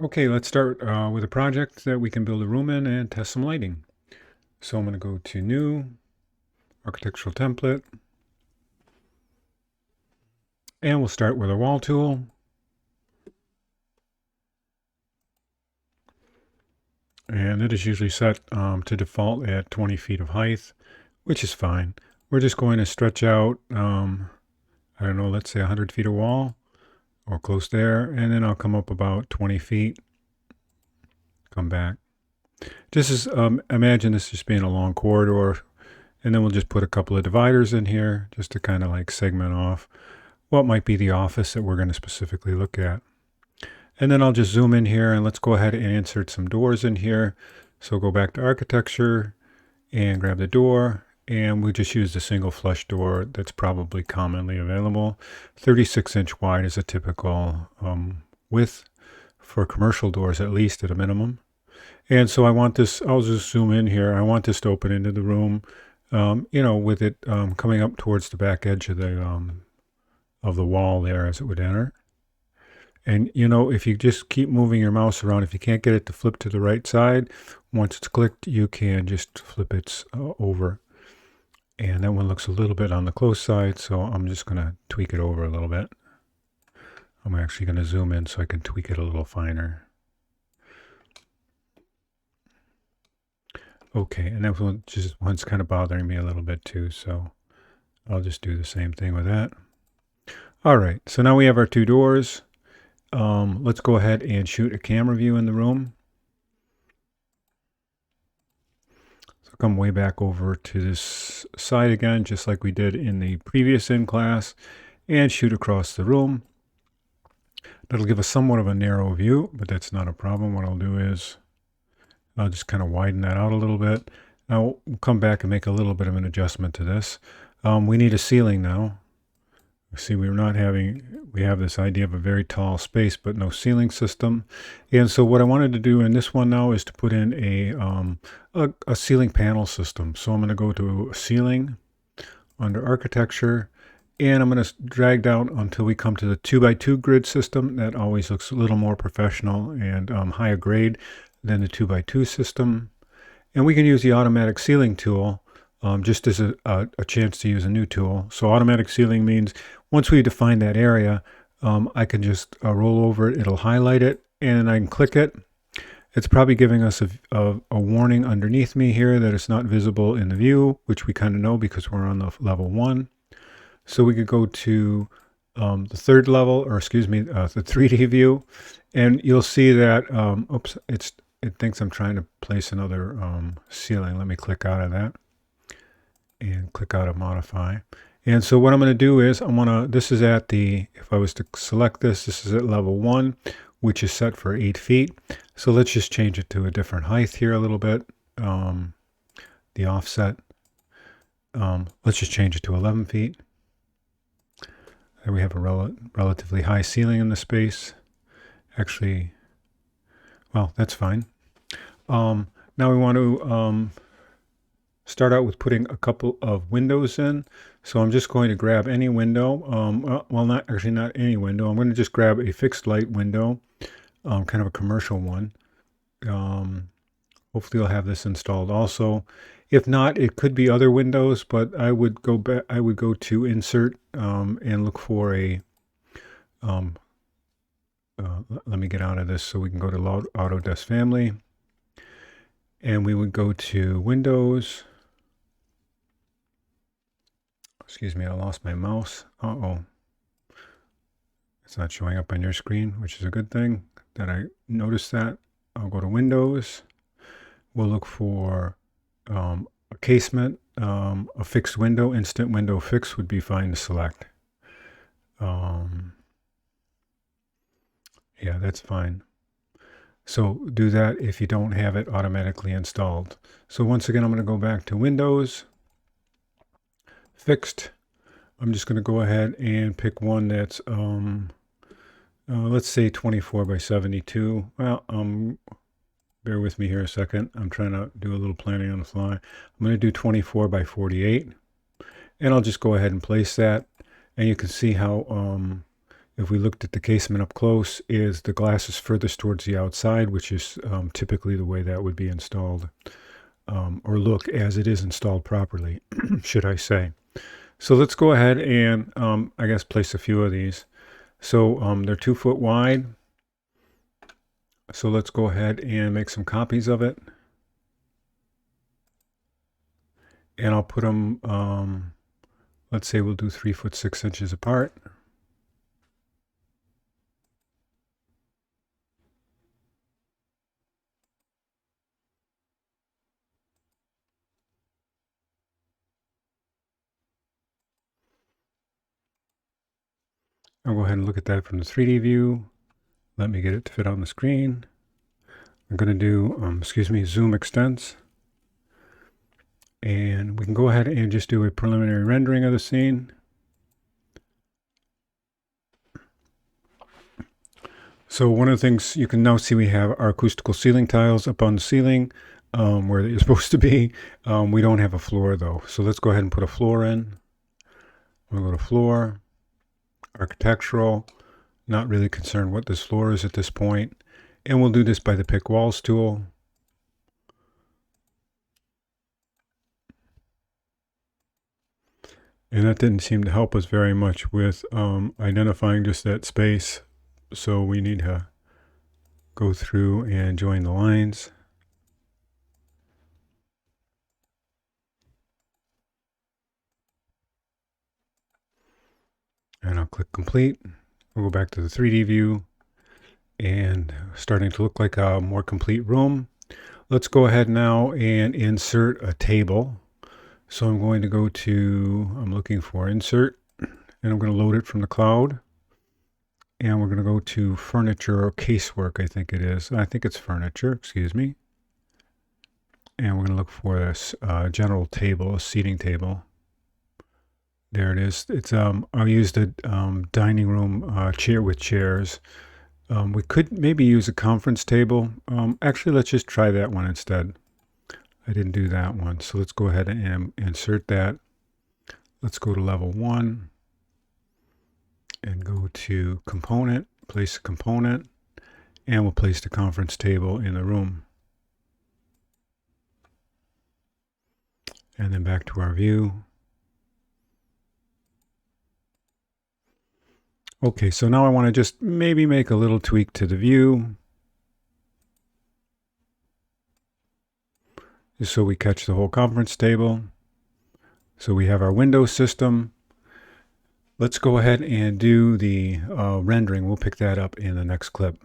Okay, let's start with a project that we can build a room in and test some lighting. So I'm going to go to New, Architectural Template, and we'll start with a wall tool. And it is usually set to default at 20 feet of height, which is fine. We're just going to stretch out, I don't know, let's say 100 feet of wall or close there, and then I'll come up about 20 feet, come back. This is, imagine this just being a long corridor, and then we'll just put a couple of dividers in here just to kind of like segment off what might be the office that we're going to specifically look at. And then I'll just zoom in here and let's go ahead and insert some doors in here. So go back to architecture and grab the door, and we just use the single flush door that's probably commonly available. 36-inch wide is a typical width for commercial doors, at least at a minimum. And so I want this, I'll just zoom in here. I want this to open into the room, with it coming up towards the back edge of the wall there as it would enter. And if you just keep moving your mouse around, if you can't get it to flip to the right side, once it's clicked, you can just flip it over. And that one looks a little bit on the close side, so I'm just going to tweak it over a little bit. I'm actually going to zoom in so I can tweak it a little finer. Okay, and that one just one's kind of bothering me a little bit too, so I'll just do the same thing with that. All right, so now we have our two doors. Let's go ahead and shoot a camera view in the room. So come way back over to this side again, just like we did in the previous in class, and shoot across the room. That'll give us somewhat of a narrow view, but that's not a problem. What I'll do is I'll just kind of widen that out a little bit. Now we'll come back and make a little bit of an adjustment to this. We need a ceiling now. See, we have this idea of a very tall space, but no ceiling system. And so what I wanted to do in this one now is to put in a ceiling panel system. So I'm going to go to ceiling under architecture, and I'm going to drag down until we come to the 2x2 grid system. That always looks a little more professional and higher grade than the 2x2 system. And we can use the automatic ceiling tool just as a chance to use a new tool. So automatic ceiling means once we define that area, I can just roll over it, it'll highlight it, and I can click it. It's probably giving us a warning underneath me here that it's not visible in the view, which we kind of know because we're on the level 1. So we could go to the third level, or excuse me, the 3D view, and you'll see that, it thinks I'm trying to place another ceiling. Let me click out of that and click out of modify. And so what I'm going to do is this is at if I was to select this is at level 1, which is set for 8 feet. So let's just change it to a different height here a little bit. The offset, let's just change it to 11 feet. There we have a relatively high ceiling in the space. Actually, well, that's fine. Now we want to start out with putting a couple of windows in. So I'm just going to grab any window. Well, not any window. I'm going to just grab a fixed light window, kind of a commercial one. Hopefully I'll have this installed also. If not, it could be other windows, but I would go back. I would go to insert and look for a. Let me get out of this so we can go to Autodesk Family, and we would go to Windows. Excuse me, I lost my mouse. Uh-oh. It's not showing up on your screen, which is a good thing that I noticed that. I'll go to Windows. We'll look for a casement, a fixed window, instant window fix would be fine to select. Yeah, that's fine. So do that if you don't have it automatically installed. So once again, I'm going to go back to Windows, Fixed. I'm just going to go ahead and pick one that's, let's say 24 by 72. Well, bear with me here a second. I'm trying to do a little planning on the fly. I'm going to do 24 by 48. And I'll just go ahead and place that. And you can see how if we looked at the casement up close, is the glass is furthest towards the outside, which is typically the way that would be installed, or look as it is installed properly, should I say. So let's go ahead and I guess place a few of these. So they're 2 foot wide. So let's go ahead and make some copies of it. And I'll put them, let's say we'll do 3 foot 6 inches apart. I'll go ahead and look at that from the 3D view. Let me get it to fit on the screen. I'm going to do, zoom extents. And we can go ahead and just do a preliminary rendering of the scene. So one of the things you can now see, we have our acoustical ceiling tiles up on the ceiling where they're supposed to be. We don't have a floor though. So let's go ahead and put a floor in. We'll go to floor, architectural, not really concerned what this floor is at this point. And we'll do this by the pick walls tool. And that didn't seem to help us very much with identifying just that space. So we need to go through and join the lines. And I'll click complete. We'll go back to the 3D view and starting to look like a more complete room. Let's go ahead now and insert a table. So I'm going to go to, I'm looking for insert, and I'm going to load it from the cloud. And we're going to go to furniture or casework, I think it is. I think it's furniture, excuse me. And we're going to look for this general table, a seating table. There it is. It's I'll use the dining room chair with chairs. We could maybe use a conference table. Actually, let's just try that one instead. I didn't do that one. So let's go ahead and insert that. Let's go to level 1 and go to component, place a component, and we'll place the conference table in the room. And then back to our view. Okay, so now I want to just maybe make a little tweak to the view, just so we catch the whole conference table. So we have our window system. Let's go ahead and do the rendering. We'll pick that up in the next clip.